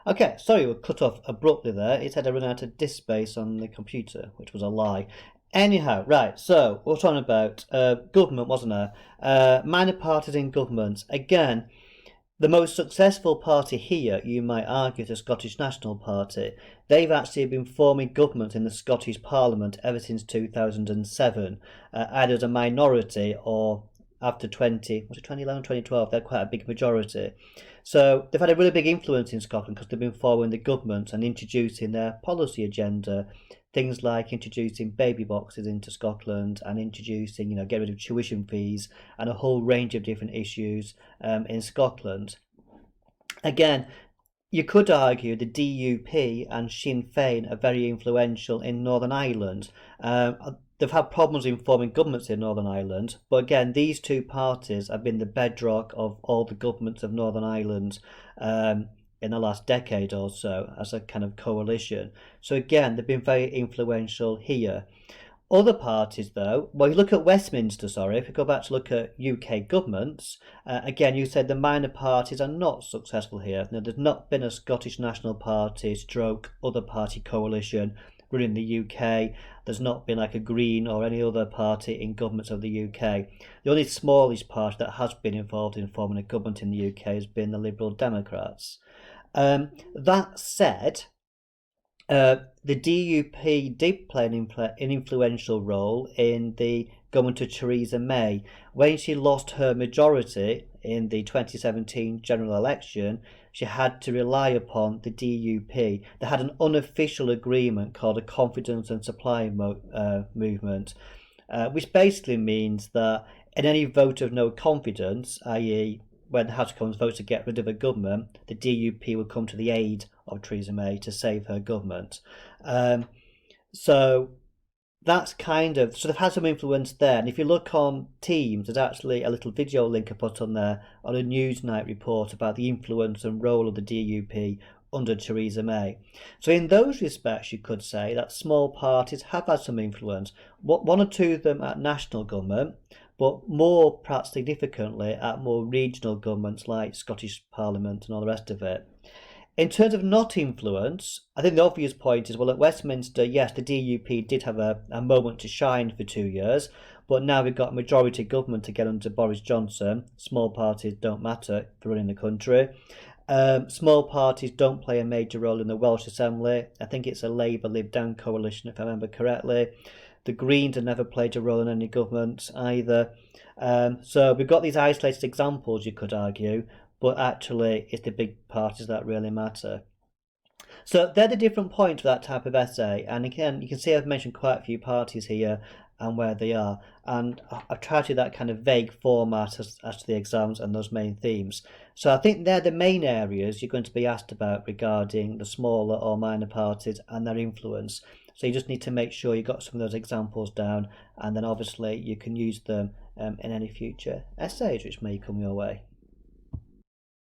Okay, sorry, we were cut off abruptly there. It said I run out of disk space on the computer, which was a lie. Anyhow, right, so we're talking about government, wasn't there? Minor parties in government. Again, the most successful party here, you might argue, is the Scottish National Party. They've actually been forming government in the Scottish Parliament ever since 2007, either as a minority or after 2011, 2012, they're quite a big majority. So they've had a really big influence in Scotland because they've been following the government and introducing their policy agenda. Things like introducing baby boxes into Scotland and introducing, get rid of tuition fees and a whole range of different issues in Scotland. Again, you could argue the DUP and Sinn Féin are very influential in Northern Ireland. They've had problems in forming governments in Northern Ireland, but again, these two parties have been the bedrock of all the governments of Northern Ireland in the last decade or so as a kind of coalition. So again, they've been very influential here. Other parties, though, well, you look at Westminster, if you go back to look at UK governments, again, you said the minor parties are not successful here. Now, there's not been a Scottish National Party stroke other party coalition running the UK. There's not been like a Green or any other party in governments of the UK. The only smallest party that has been involved in forming a government in the UK has been the Liberal Democrats. That said, the DUP did play an influential role in the government of Theresa May. When she lost her majority in the 2017 general election, she had to rely upon the DUP. They had an unofficial agreement called a Confidence and Supply Movement, which basically means that in any vote of no confidence, i.e. when the House of Commons votes to get rid of a government, the DUP would come to the aid of Theresa May to save her government. So that's so they've had some influence there. And if you look on Teams, there's actually a little video link I put on there on a Newsnight report about the influence and role of the DUP under Theresa May. So in those respects, you could say that small parties have had some influence. One or two of them at national government, but more, perhaps significantly, at more regional governments like Scottish Parliament and all the rest of it. In terms of not influence, I think the obvious point is, well, at Westminster, yes, the DUP did have a moment to shine for 2 years, but now we've got a majority government to get under Boris Johnson. Small parties don't matter for running the country. Small parties don't play a major role in the Welsh Assembly. I think it's a Labour-Lib Dem coalition, if I remember correctly. The Greens have never played a role in any government either. So we've got these isolated examples, you could argue, but actually it's the big parties that really matter. So they're the different points of that type of essay. And again, you can see I've mentioned quite a few parties here and where they are. And I've tried to do that kind of vague format as to the exams and those main themes. So I think they're the main areas you're going to be asked about regarding the smaller or minor parties and their influence. So you just need to make sure you got some of those examples down, and then obviously you can use them in any future essays which may come your way.